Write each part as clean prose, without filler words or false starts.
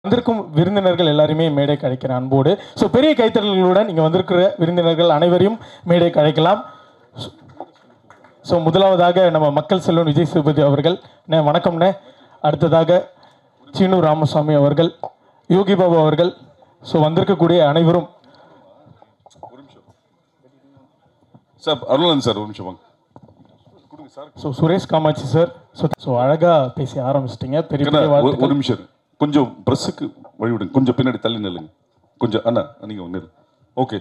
வந்திருக்கும் விருந்தினர்கள் எல்லாருமே மேடை கழிக்கிற அன்போடு ஸோ பெரிய கைத்தறல்களுடன் இங்கே வந்திருக்கிற விருந்தினர்கள் அனைவரையும் மேடை கழிக்கலாம். ஸோ முதலாவதாக நம்ம மக்கள் செல்வன் விஜய் சேதுபதி அவர்கள் வணக்கம்ண்ணே. அடுத்ததாக சீனு ராமசாமி அவர்கள், யோகி பாபு அவர்கள், ஸோ வந்திருக்கக்கூடிய அனைவரும். சார் அருளன் சார் ஒரு நிமிஷம் வாங்க. So Suresh Kamatchi sir, so அழகாக பேசி ஆரம்பிச்சிட்டிங்க. பெரிய ஒரு நிமிஷம் கொஞ்சம் ப்ரெஸ்ஸுக்கு வழிவிடுங்க, கொஞ்சம் பின்னாடி தள்ளி நில்லுங்க கொஞ்சம். அண்ணா நீங்கள் ஒன்று okay.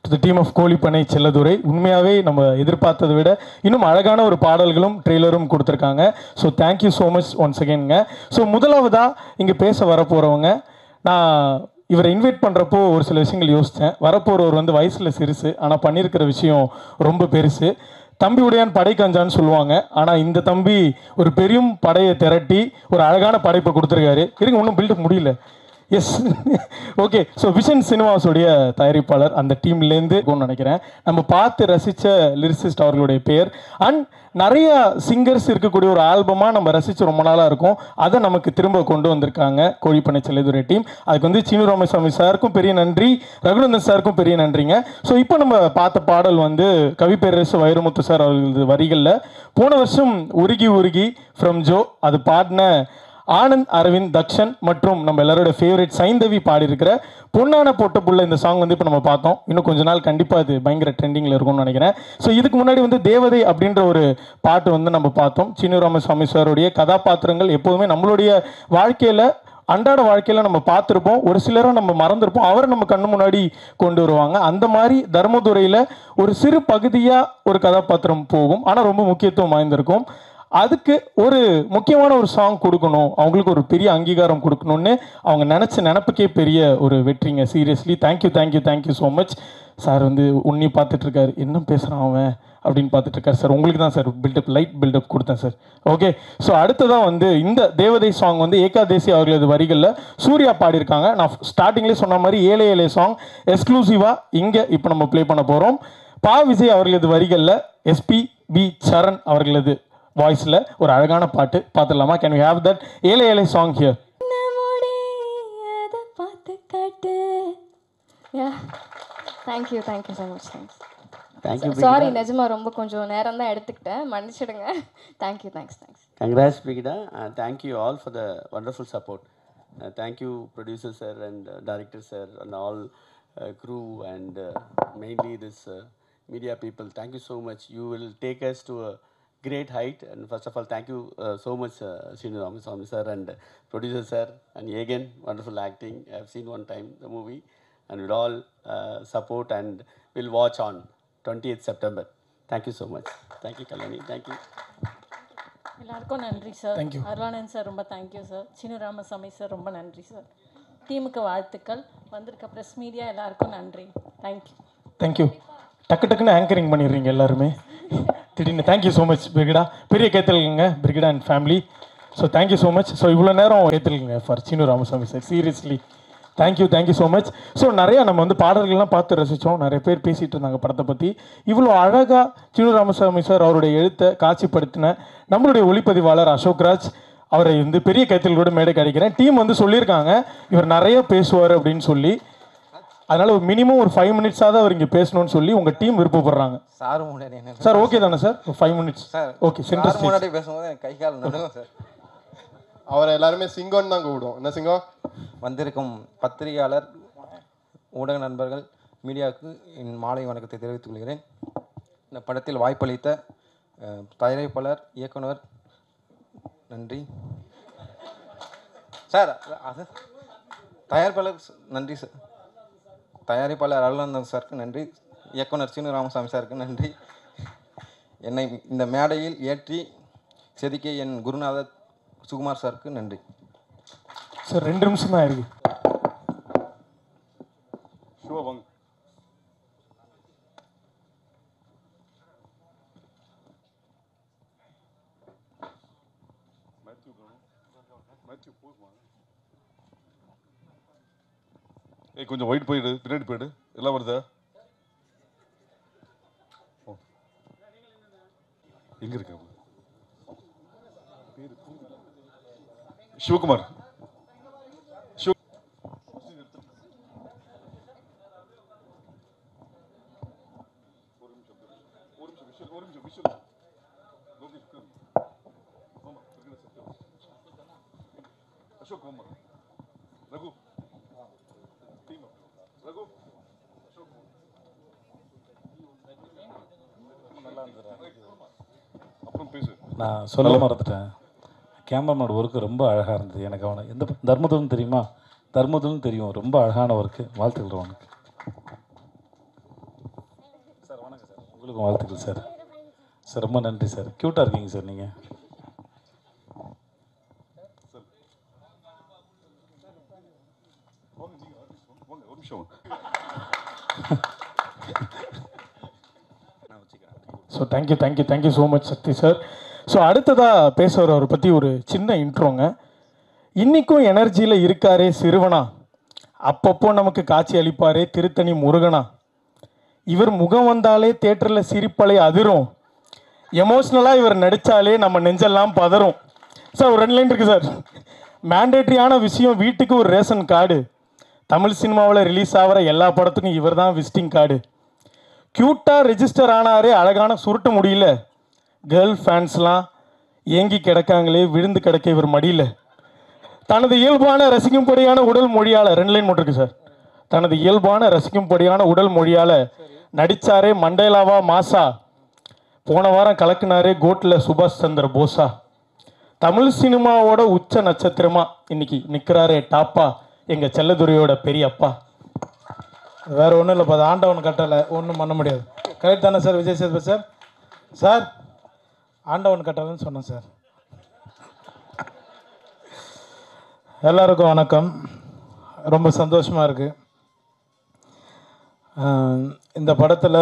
To the team of Kozhipannai Chelladurai, உண்மையாகவே நம்ம எதிர்பார்த்ததை விட இன்னும் அழகான ஒரு பாடல்களும் ட்ரெய்லரும் கொடுத்துருக்காங்க. So thank you so much once அகெயின்ங்க. ஸோ முதலாவதாக இங்கே பேச வரப்போகிறவங்க, நான் இவரை இன்வைட் பண்ணுறப்போ ஒரு சில விஷயங்கள் யோசித்தேன். வரப்போகிறவர் வந்து வயசில் சிறுசு, ஆனால் பண்ணியிருக்கிற விஷயம் ரொம்ப பெருசு. தம்பி உடையான் படை கஞ்சான்னு சொல்லுவாங்க, ஆனால் இந்த தம்பி ஒரு பெரும் படையை திரட்டி ஒரு அழகான படைப்பை கொடுத்துருக்காரு. இருங்க, ஒன்றும் பில்டப் முடியல. S okay. ஸோ விஷன் சினிமாஸோடைய தயாரிப்பாளர் அந்த டீம்லேருந்து நினைக்கிறேன். நம்ம பார்த்து ரசித்த லிரிசிஸ்ட் அவர்களுடைய பேர். அண்ட் நிறைய சிங்கர்ஸ் இருக்கக்கூடிய ஒரு ஆல்பமாக நம்ம ரசித்து ரொம்ப நாளாக இருக்கும். அதை நமக்கு திரும்ப கொண்டு வந்திருக்காங்க கோழிப்பனை செல்லதுரை டீம். அதுக்கு வந்து சீனு ராமசாமி சாருக்கும் பெரிய நன்றி, ரகுநந்தன் சாருக்கும் பெரிய நன்றிங்க. ஸோ இப்போ நம்ம பார்த்த பாடல் வந்து கவிப்பேரரசு வைரமுத்து சார் அவர்களது வரிகளில் போன வருஷம் உருகி உருகி ஃப்ரம் ஜோ அது பாடின ஆனந்த், அரவிந்த், தக்ஷன் மற்றும் நம்ம எல்லாரோட ஃபேவரட் சைந்தவி பாடியிருக்கிற பொன்னான போட்ட புள்ள இந்த சாங் வந்து இப்போ நம்ம பார்த்தோம். இன்னும் கொஞ்ச நாள் கண்டிப்பாக அது பயங்கர ட்ரெண்டிங்கில் இருக்கும்னு நினைக்கிறேன். ஸோ இதுக்கு முன்னாடி வந்து தேவதை அப்படின்ற ஒரு பாட்டு வந்து நம்ம பார்த்தோம். சீனு ராமசாமி சாருடைய கதாபாத்திரங்கள் எப்போதுமே நம்மளுடைய வாழ்க்கையில், அன்றாட வாழ்க்கையில் நம்ம பார்த்துருப்போம். ஒரு சிலரை நம்ம மறந்துருப்போம், அவரை நம்ம கண்ணு முன்னாடி கொண்டு வருவாங்க. அந்த மாதிரி தர்மதுரையில் ஒரு சிறு பகுதியாக ஒரு கதாபாத்திரம் போகும், ஆனால் ரொம்ப முக்கியத்துவம் வாய்ந்திருக்கும். அதுக்கு ஒரு முக்கியமான ஒரு சாங் கொடுக்கணும், அவங்களுக்கு ஒரு பெரிய அங்கீகாரம் கொடுக்கணும்னு அவங்க நினச்ச நினப்புக்கே பெரிய ஒரு வெற்றிங்க. Seriously thank you thank you thank you so much. Sir வந்து உன்னி பார்த்துட்ருக்காரு, என்ன பேசுகிறான் அவன் அப்படின்னு பார்த்துட்ருக்காரு. சார் உங்களுக்கு தான் சார் பில்டப், லைட் பில்டப் கொடுத்தேன் சார். ஓகே. ஸோ அடுத்ததான் வந்து இந்த தேவதை சாங் வந்து ஏகாதேசி அவர்களது வரிகளில் சூர்யா பாடியிருக்காங்க. நான் ஸ்டார்டிங்லேயே சொன்ன மாதிரி ஏழை ஏழை சாங் எக்ஸ்க்ளூசிவாக இங்கே இப்போ நம்ம ப்ளே பண்ண போகிறோம். பா விஜய் அவர்களது வரிகளில் எஸ்பிபி சரண் அவர்களது வாய்ஸில் ஒரு அழகான பாட்டு பார்த்துடலாமா? கேன் வி ஹேவ் தட் ஏழை ஏழை song here? Thank you thank you so much. Thanks. Sorry, நிஜமா ரொம்ப கொஞ்சம் நேரம் தான் எடுத்துக்கிட்டேன், மன்னிச்சிடுங்க. Thank you thanks. Congrats Brigida, and thank you all for the wonderful support. Thank you producer sir and director sir and all crew and mainly this media people. Thank you so much. You will take us to a great height, and first of all thank you so much Sinu Ramasamy sir and producer sir, and again wonderful acting. I have seen one time the movie and we'll all support and we'll watch on 20th September. Thank you so much. Thank you Kalani. Thank you. எல்லாருக்கும் நன்றி sir. Arulanand sir ரொம்ப thank you sir. Seenu Ramasamy sir ரொம்ப நன்றி sir. டீமுக்கு வாழ்த்துக்கள். வந்திருக்க press media எல்லாருக்கும் நன்றி. Thank you thank you. டக்குன்னு ஆங்கரிங் பண்ணிடுறீங்க எல்லாருமே திடீர்னு. Thank you so much Brigida. பெரிய கேத்தலுங்க Brigida and family. So thank you so much. So இவ்வளோ நேரம் கேத்தலுங்க for Seenu Ramasamy sir. Seriously thank you so much. So நிறையா நம்ம வந்து பாடல்கள்லாம் பார்த்து ரசித்தோம். நிறைய பேர் பேசிகிட்டு இருந்தாங்க படத்தை பற்றி. இவ்வளோ அழகாக சீனு ராமசாமி சார் அவருடைய எழுத்தை காட்சிப்படுத்தின நம்மளுடைய ஒளிப்பதிவாளர் அசோக்ராஜ் அவரை வந்து பெரிய கைத்தல்களோட மேடை கிடைக்கிறேன். டீம் வந்து சொல்லியிருக்காங்க இவர் நிறைய பேசுவார் அப்படின்னு சொல்லி. அதனால் ஒரு மினிமம் ஒரு 5 மினிட்ஸாக தான் அவர் இங்கே பேசணும்னு சொல்லி உங்கள் டீம் விருப்பப்படுறாங்க. சார் ஓகே தானே சார்? 5 minutes okay. சென்டர் முன்னாடி பேசும்போது எனக்கு கை கால் நடுவும் சார். அவரை எல்லாருமே சிங்கம்னு தான் கூப்பிடுவோம். என்ன சிங்கம்? வந்திருக்கும் பத்திரிகையாளர், ஊடக நண்பர்கள், மீடியாவுக்கு என் மாலை வணக்கத்தை தெரிவித்துக் கொள்கிறேன். இந்த படத்தில் வாய்ப்பளித்த தயாரிப்பாளர், இயக்குனர் நன்றி சார். அது தயாரிப்பாளர் நன்றி சார். தயாரிப்பாளர் அருளானந்தன் சாருக்கு நன்றி. இயக்குனர் சீனு ராமசாமி சாருக்கு நன்றி. என்னை இந்த மேடையில் ஏற்றி செதுக்கிய என் குருநாதர் சுகுமார் சாருக்கு நன்றி சார். 2 நிமிஷம் தான் இருக்கு. கொஞ்சம் ஒயிட் போயிடு, பின்னாடி போயிடு. எல்லாம் வருதா? எங்க இருக்க? சிவகுமார். நான் சொல்ல மறந்துட்டேன். கேமராமேன் ஒர்க்கு ரொம்ப அழகாக இருந்தது. எனக்கு அவனை எந்த தர்மதுரன் தெரியுமா? தர்மதுரன் தெரியும். ரொம்ப அழகான ஒர்க்கு. வாழ்த்துக்கள் அவனுக்கு. சார் வணக்கம் சார். உங்களுக்கும் வாழ்த்துக்கள் சார். சார் ரொம்ப நன்றி சார். க்யூட்டாக இருக்கீங்க சார் நீங்கள். ஸோ தேங்க்யூ ஸோ மச் சக்தி சார். ஸோ அடுத்ததாக பேசுகிறவரை பற்றி ஒரு சின்ன இன்ட்ரோங்க. இன்றைக்கும் எனர்ஜியில் இருக்காரே சிறுவனா, அப்பப்போ நமக்கு காட்சி அளிப்பாரே திருத்தணி முருகனா, இவர் முகம் வந்தாலே தேட்டரில் சிரிப்பலை அதிரும், எமோஷ்னலாக இவர் நடித்தாலே நம்ம நெஞ்செல்லாம் பதறும். சார் ஒரு 2 லைன் இருக்குது சார். மேண்டேட்ரியான விஷயம், வீட்டுக்கு ஒரு ரேஷன் கார்டு, தமிழ் சினிமாவில் ரிலீஸ் ஆகிற எல்லா படத்துக்கும் இவர் தான் விசிட்டிங் கார்டு, க்யூட்டாக ரெஜிஸ்டர் ஆனாரே அழகான சுருட்ட முடியல, கேர்ள் ஃபேன்ஸ்லாம் ஏங்கி கிடக்காங்களே விழுந்து கிடக்க இவர் மடியில், தனது இயல்பான ரசிக்கும்படியான உடல் மொழியால் 2 லைன் மட்டும் இருக்கு சார். தனது இயல்பான ரசிக்கும்படியான உடல் மொழியால் நடித்தாரே மண்டேலாவா மாசா, போன வாரம் கலக்குனாரே கோட்டில் சுபாஷ் சந்திர போஸா, தமிழ் சினிமாவோட உச்ச நட்சத்திரமா இன்னைக்கு நிற்கிறாரே டாப்பா எங்கள் செல்லதுரையோட பெரிய அப்பா. வேறு ஒன்றும் இல்லைப்பா, அது ஆண்டவன் கட்டளை, ஒன்றும் பண்ண முடியாது. கரெக்ட் தானே sir Vijay Sethupathi sir? Sir ஆண்டவன் கட்டளைன்னு சொன்னேன் சார். எல்லாருக்கும் வணக்கம். ரொம்ப சந்தோஷமாக இருக்குது. இந்த படத்தில்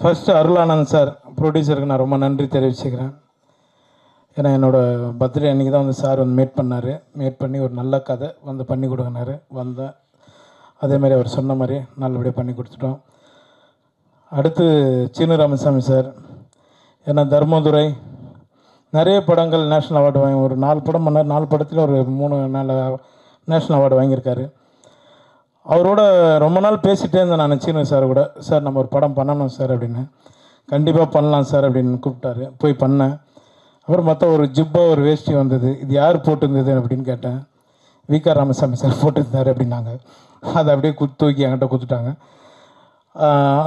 ஃபஸ்ட்டு அருளானந்த் சார் ப்ரொடியூசருக்கு நான் ரொம்ப நன்றி தெரிவிச்சுக்கிறேன். ஏன்னா என்னோடய பர்த்டே அன்றைக்கி தான் வந்து சார் வந்து மேட் பண்ணி ஒரு நல்ல கதை வந்து பண்ணி கொடுங்கினாரு. வந்தேன், அதேமாதிரி அவர் சொன்ன மாதிரி நல்லபடியாக பண்ணி கொடுத்துட்டோம். அடுத்து சீனு ராமசாமி சார், ஏன்னா தர்மதுரை நிறைய படங்கள் நேஷ்னல் அவார்டு வாங்கி, ஒரு 4 படம் பண்ணார். 4 படத்தில் ஒரு 3 நேஷ்னல் அவார்டு வாங்கியிருக்காரு. அவரோட ரொம்ப நாள் பேசிகிட்டே இருந்தேன் நான் சீனு சார் கூட. சார் நம்ம ஒரு படம் பண்ணணும் சார் அப்படின்னு. கண்டிப்பாக பண்ணலாம் சார் அப்படின்னு கூப்பிட்டாரு. போய் பண்ணேன். அப்புறம் மொத்தம் ஒரு ஜிப்பா ஒரு வேஷ்டி வந்தது. இது யார் போட்டிருந்தது அப்படின்னு கேட்டேன். வி.க. ராமசாமி சார் போட்டிருந்தார் அப்படின்னாங்க. அதை அப்படியே தூக்கி என்கிட்ட கொடுத்துட்டாங்க.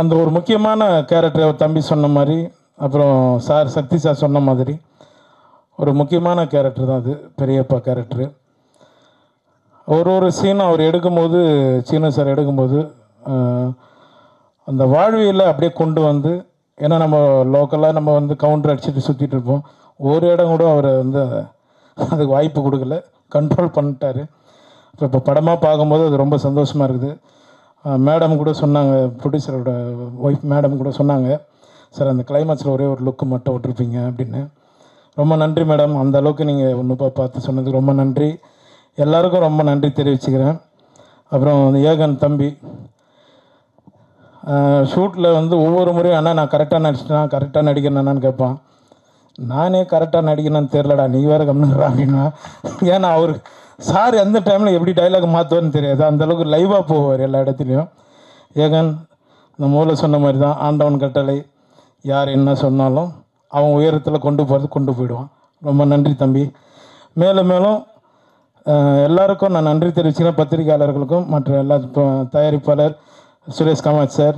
அந்த ஒரு முக்கியமான கேரக்டர் அவர் தம்பி சொன்ன மாதிரி, அப்புறம் சார் சக்தி சார் சொன்ன மாதிரி ஒரு முக்கியமான கேரக்டர் தான் அது, பெரியப்பா கேரக்டரு. ஒரு சீனும் அவர் எடுக்கும்போது, சீனு சார் எடுக்கும்போது அந்த வாழ்வியலை அப்படியே கொண்டு வந்து, ஏன்னா நம்ம லோக்கலாக நம்ம வந்து கவுண்டர் அடிச்சுட்டு சுற்றிட்டு இருப்போம். ஒரு இடம் கூட அவர் வந்து அதுக்கு வாய்ப்பு கொடுக்கல, கண்ட்ரோல் பண்ணிட்டார். இப்போ படமாக பார்க்கும்போது அது ரொம்ப சந்தோஷமாக இருக்குது. மேடம் கூட சொன்னாங்க, ப்ரொடியூசரோட ஒய்ஃப் மேடம் கூட சொன்னாங்க, சார் அந்த கிளைமேக்ஸில் ஒரே ஒரு லுக்கு மட்டும் விட்டுருப்பீங்க அப்படின்னு. ரொம்ப நன்றி மேடம், அந்த அளவுக்கு நீங்கள் ஒன்று பார்த்து சொன்னதுக்கு ரொம்ப நன்றி. எல்லாருக்கும் ரொம்ப நன்றி தெரிவிச்சுக்கிறேன். அப்புறம் ஏகன் தம்பி ஷூட்டில் வந்து ஒவ்வொரு முறையும் அண்ணா நான் கரெக்டாக நடிச்சிட்டேன், கரெக்டாக நடிக்கிறேன்னான்னு கேட்பான். நானே கரெக்டாக நடிக்கணும்னு தெரிலடா, நீ வேறு கம்னுறா அப்படின்னா. ஏன்னா அவர் சார் எந்த டைமில் எப்படி டைலாக் மாற்றுவார்னு தெரியாது, அந்தளவுக்கு லைவாக போவார் எல்லா இடத்துலையும். ஏகன் இந்த மூளை சொன்ன மாதிரி தான், ஆண்டவன் கட்டளை, யார் என்ன சொன்னாலும் அவன் உயரத்தில் கொண்டு போயிடுவான். ரொம்ப நன்றி தம்பி. மேலும் எல்லாருக்கும் நான் நன்றி தெரிவிச்சுக்கிறேன். பத்திரிகையாளர்களுக்கும் மற்ற எல்லா தயாரிப்பாளர் சுரேஷ் காமாட்சி சார்,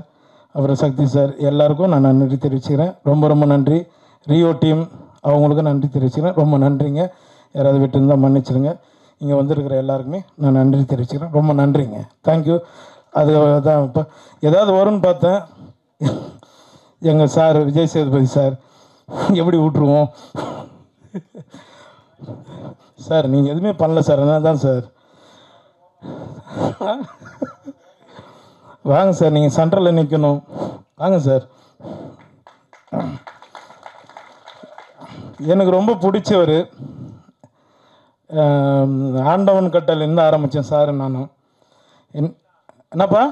அப்புறம் சக்தி சார், எல்லாருக்கும் நான் நன்றி தெரிவிச்சுக்கிறேன். ரொம்ப நன்றி. ரியோ டீம் அவங்களுக்கும் நன்றி தெரிவிச்சுக்கிறேன். ரொம்ப நன்றிங்க. யாராவது விட்டு இருந்தால் மன்னிச்சிடுங்க. இங்கே வந்திருக்கிற எல்லாருக்குமே நான் நன்றி தெரிவிச்சுக்கிறேன். ரொம்ப நன்றிங்க. தேங்க்யூ. அதுதான் இப்போ ஏதாவது வரும்னு பார்த்தேன். எங்கள் சார் விஜய் சேதுபதி சார் எப்படி விட்ருவோம் சார், நீங்கள் எதுவுமே பண்ணல சார், அதனால தான் சார். வாங்க சார், நீங்கள் சென்ட்ரலில் நிற்கணும், வாங்க சார். எனக்கு ரொம்ப பிடிச்சவர், ஆண்டவன் கட்டளைருந்து ஆரம்பித்தேன் சார் நானும். என்னப்பா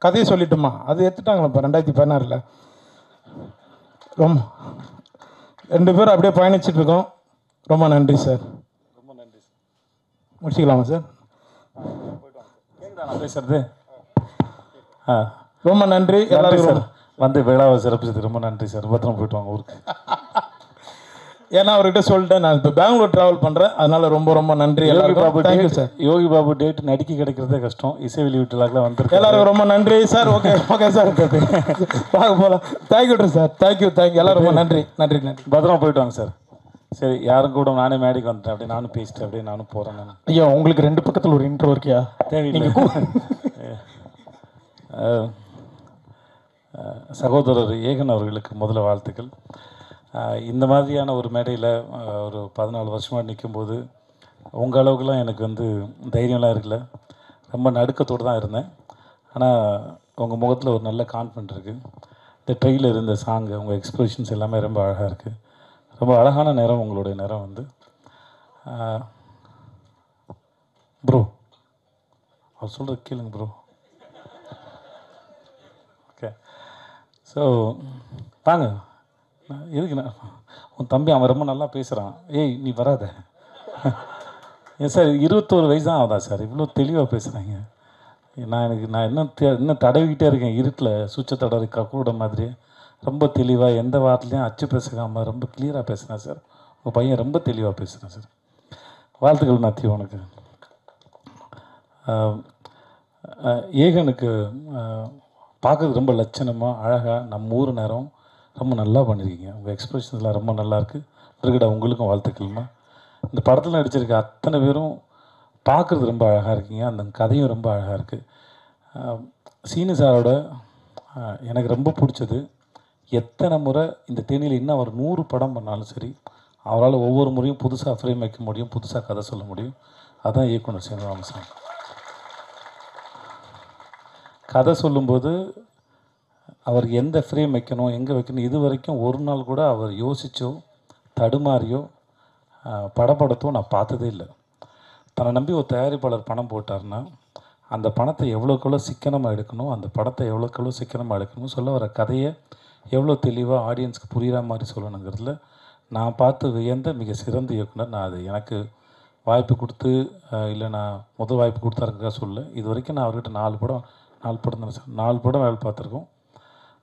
கதையை சொல்லிட்டுமா? அது எடுத்துட்டாங்களப்பா 2016. ரொம்ப 2 பேரும் அப்படியே பயணிச்சிட்ருக்கோம். ரொம்ப நன்றி சார். ரொம்ப நன்றி சார். முடிச்சிக்கலாமா சார்? நான் பேசுறது ரொம்ப நன்றி எல்லாரும் சார். வந்து விழாவை சிறப்பிச்சது ரொம்ப நன்றி சார். பத்திரம் போயிட்டு வாங்க ஊருக்கு. ஏன்னா அவர்கிட்ட சொல்லிட்டேன் நான் இப்போ பெங்களூர் ட்ராவல் பண்ணுறேன், அதனால ரொம்ப ரொம்ப நன்றி எல்லாருக்கும். Thank you sir. Yogi Babu date நடிக்க கிடைக்கிறதே கஷ்டம். இசை வெளியீட்டுலாக்கெல்லாம் வந்துருக்கு. எல்லாருக்கும் ரொம்ப நன்றி சார். ஓகே ஓகே சார், பார்க்க போகலாம். Thank you sir. தேங்க்யூ எல்லாரும் ரொம்ப நன்றி நன்றி நன்றி. பத்திரமா போயிட்டு வாங்க சார். சரி, யாரும் கூட நானே மேடைக்கு வந்துட்டேன், அப்படியே நானும் பேசிட்டேன், அப்படியே நானும் போகிறேன். நான் ஐயா உங்களுக்கு 2 பக்கத்தில் ஒரு இன்ட்ரோ இருக்கியா? தேவையில்லை. சகோதரர் ஏகன் அவர்களுக்கு முதல்ல வாழ்த்துக்கள். இந்த மாதிரியான ஒரு மேடையில் ஒரு 14 வருஷமாக நிற்கும்போது உங்கள் அளவுக்குலாம் எனக்கு வந்து தைரியம்லாம் இருக்குல்ல, ரொம்ப நடுக்கத்தோடு தான் இருந்தேன். ஆனால் உங்கள் முகத்தில் ஒரு நல்ல கான்ஃபிடென்ட் இருக்குது. இந்த ட்ரெயிலர், இந்த சாங்கு, உங்கள் எக்ஸ்பிரஷன்ஸ் எல்லாமே ரொம்ப அழகாக இருக்குது. ரொம்ப அழகான நேரம் உங்களுடைய நேரம் வந்து. ப்ரோ அவர் சொல்கிறது கேளுங்க ப்ரோ. ஓகே, ஸோ வாங்க. எதுக்கு நான் உன் தம்பி அவன் ரொம்ப நல்லா பேசுகிறான். ஏய் நீ வராத. ஏன் சார் 21 வயசு தான் ஆகுதா சார், இவ்வளோ தெளிவாக பேசுகிறாங்க. நான் இன்னும் தடவிக்கிட்டே இருக்கேன் இருட்டில், சுவிட்சை தடவி கக்கூட மாதிரி. ரொம்ப தெளிவாக எந்த வார்த்தையும் அச்சு பேசுகாமல் ரொம்ப கிளியராக பேசுகிறேன் சார். உங்கள் பையன் ரொம்ப தெளிவாக பேசுகிறேன் சார். வாழ்த்துக்கள் மேத்யூ உனக்கு. ஏகனுக்கு பார்க்குறது ரொம்ப லட்சணமாக அழகாக நம்ம ஊர் நேரம் ரொம்ப நல்லா பண்ணியிருக்கீங்க. உங்கள் எக்ஸ்பிரஷன்ஸ்லாம் ரொம்ப நல்லாயிருக்கு. இருக்குடா உங்களுக்கும் வாழ்த்துக்கள்மா. இந்த படத்தில் நடிச்சிருக்க அத்தனை பேரும் பார்க்குறது ரொம்ப அழகாக இருக்கீங்க. அந்த கதையும் ரொம்ப அழகாக இருக்குது. சீனு சாரோட எனக்கு ரொம்ப பிடிச்சது, எத்தனை முறை இந்த தேனியில் இன்னும் அவர் 100 படம் பண்ணாலும் சரி, அவரால் ஒவ்வொரு முறையும் புதுசாக ஃப்ரேம் வைக்க முடியும், புதுசாக கதை சொல்ல முடியும். அதுதான் இயக்குனர் சீனு ராமசாமி. கதை சொல்லும்போது அவர் எந்த ஃப்ரேம் வைக்கணும், எங்கே வைக்கணும், இது வரைக்கும் ஒரு நாள் கூட அவர் யோசித்தோ தடுமாறியோ படப்படத்தோ நான் பார்த்ததே இல்லை. தன்னை நம்பி ஒரு தயாரிப்பாளர் பணம் போட்டார்னா அந்த பணத்தை எவ்வளோக்கெவ்வளோ சிக்கனமாக எடுக்கணும், அந்த படத்தை எவ்வளோக்கெவ்வளோ சிக்கனமாக எடுக்கணும், சொல்ல வர கதையை எவ்வளோ தெளிவாக ஆடியன்ஸ்க்கு புரிகிற மாதிரி சொல்லணுங்கிறதுல நான் பார்த்து வியந்த மிக சிறந்த இயக்குனர். நான் அது எனக்கு வாய்ப்பு கொடுத்து இல்லை நான் முதல் வாய்ப்பு கொடுத்தாருக்கா சொல்ல, இது வரைக்கும் நான் அவர்கிட்ட 4 படம் தானே சார், 4 படம் வேலை பார்த்துருக்கோம்.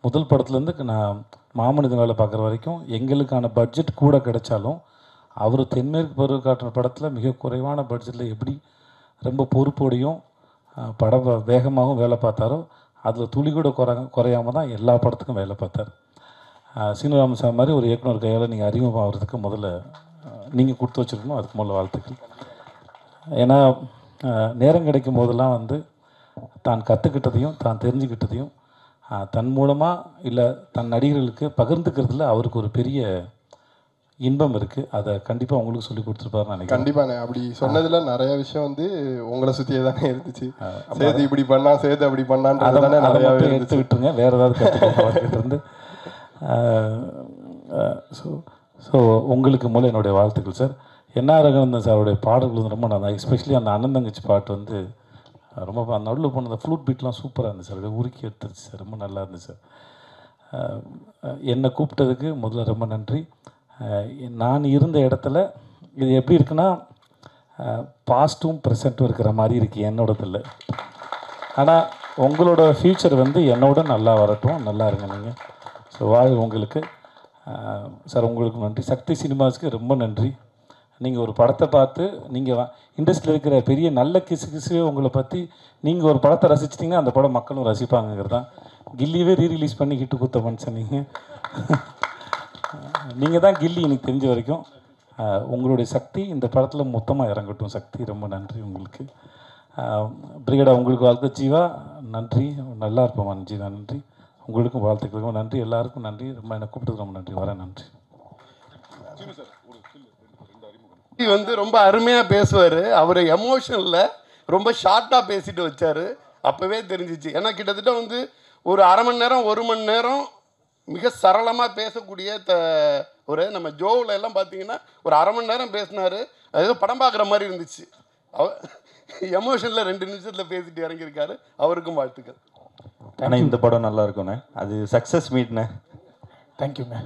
முதல் படத்துலேருந்து நான் மாமனிதன் வேலை பார்க்குற வரைக்கும் எங்களுக்கான பட்ஜெட் கூட கிடைச்சாலும் அவர் தென்மேற்கு பருவ காட்டுற படத்தில் மிக குறைவான பட்ஜெட்டில் எப்படி ரொம்ப பொறுப்போடையும் படம் வேகமாகவும் வேலை பார்த்தாரோ அதில் துளி கூட குறையாமல் தான் எல்லா படத்துக்கும் வேலை பார்த்தார். சீனு ராமசாமி மாதிரி ஒரு இயக்குனர் கையால் நீங்கள் அறிமுகமாகிறதுக்கு முதல்ல நீங்கள் கொடுத்து வச்சுருக்கணும். அதுக்கு முதல்ல வாழ்த்துக்கள். ஏன்னா நேரம் கிடைக்கும் போதெல்லாம் வந்து தான் கற்றுக்கிட்டதையும் தான் தெரிஞ்சுக்கிட்டதையும் தன் மூலமாக இல்லை தன் நடிகர்களுக்கு பகிர்ந்துக்கிறதுல அவருக்கு ஒரு பெரிய இன்பம் இருக்குது. அதை கண்டிப்பாக உங்களுக்கு சொல்லி கொடுத்துருப்பாரு நினைக்கிறேன். கண்டிப்பாண்ணே, அப்படி சொன்னதில் நிறைய விஷயம் வந்து உங்களை சுற்றியே தானே இருந்துச்சு. சேது இப்படி பண்ணா, சேது அப்படி பண்ணான்றது தானே நிறையா எடுத்து விட்டுருங்க, வேறு ஏதாவது கற்றுக்கிட்டு இருந்து. ஸோ உங்களுக்கு மூலம் என்னுடைய வாழ்த்துக்கள் சார். என்ஆர் ரகுநந்தன் சாருடைய பாடல்கள் வந்து ரொம்ப நல்லா, எஸ்பெஷலி அந்த அண்ணன் தங்கச்சி பாட்டு வந்து ரொம்ப நடுவில் போன அந்த ஃப்ளூட் பீட்லாம் சூப்பராக இருந்துச்சு சார். அப்படியே உருக்கி எடுத்துருச்சு சார், ரொம்ப நல்லா இருந்துச்சு சார். என்னை கூப்பிட்டதுக்கு முதல்ல ரொம்ப நன்றி. நான் இருந்த இடத்துல இது எப்படி இருக்குன்னா பாஸ்ட்டும் ப்ரெசண்ட்டும் இருக்கிற மாதிரி இருக்குது என்னோடதில். ஆனால் உங்களோட ஃப்யூச்சர் வந்து என்னோட நல்லா வரட்டும், நல்லா இருங்க நீங்கள். ஸோ உங்களுக்கு சார் உங்களுக்கு நன்றி. சக்தி சினிமாஸுக்கு ரொம்ப நன்றி. நீங்கள் ஒரு படத்தை பார்த்து நீங்கள் இண்டஸ்ட்ரியில் இருக்கிற பெரிய நல்ல கிசு உங்களை பற்றி நீங்கள் ஒரு படத்தை ரசிச்சிட்டிங்கன்னா அந்த படம் மக்களும் ரசிப்பாங்கிறது தான். கில்லியவே ரீரிலீஸ் பண்ணி ஹிட்டு கொடுத்த மனுஷன் நீங்கள் தான் கில்லி எனக்கு தெரிஞ்ச வரைக்கும். உங்களுடைய சக்தி இந்த படத்தில் மொத்தமாக இறங்கட்டும். சக்தி ரொம்ப நன்றி உங்களுக்கு. பிரிகேடா உங்களுக்கு வாழ்த்து. ஜீவா நன்றி, நல்லா இருப்போம் ஜீவா நன்றி. உங்களுக்கும் வாழ்த்துக்களுக்கும் நன்றி, எல்லாருக்கும் நன்றி. ரொம்ப என்னை கூப்பிட்டது ரொம்ப நன்றி, வரேன் நன்றி. வந்து ரொம்ப அருமையாக பேசுவார். அவர் எமோஷனில் ரொம்ப ஷார்ட்டாக பேசிட்டு வச்சார். அப்போவே தெரிஞ்சிச்சு. ஏன்னா கிட்டத்தட்ட வந்து ஒரு அரை மணி நேரம் 1 மணி நேரம் மிக சரளமாக பேசக்கூடிய ஒரு நம்ம ஜோவில் எல்லாம் பார்த்தீங்கன்னா ஒரு அரை மணி நேரம் பேசினார். அது ஏதோ படம் பார்க்குற மாதிரி இருந்துச்சு. எமோஷனில் 2 நிமிஷத்தில் பேசிட்டு இறங்கியிருக்காரு. அவருக்கும் வாழ்த்துக்கள். ஆனால் இந்த படம் நல்லா இருக்குண்ணே, அது சக்ஸஸ் மீட்ண்ணே. தேங்க்யூங்க.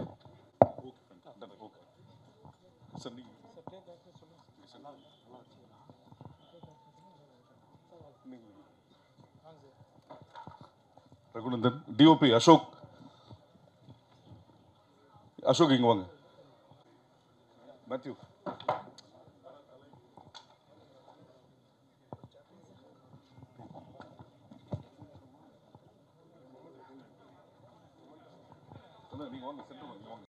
ரகுநந்தன், டிஓபி அசோக், இங்கே வாங்க. மேத்யூ. நீங்க வாங்க, சென்டர் வாங்க.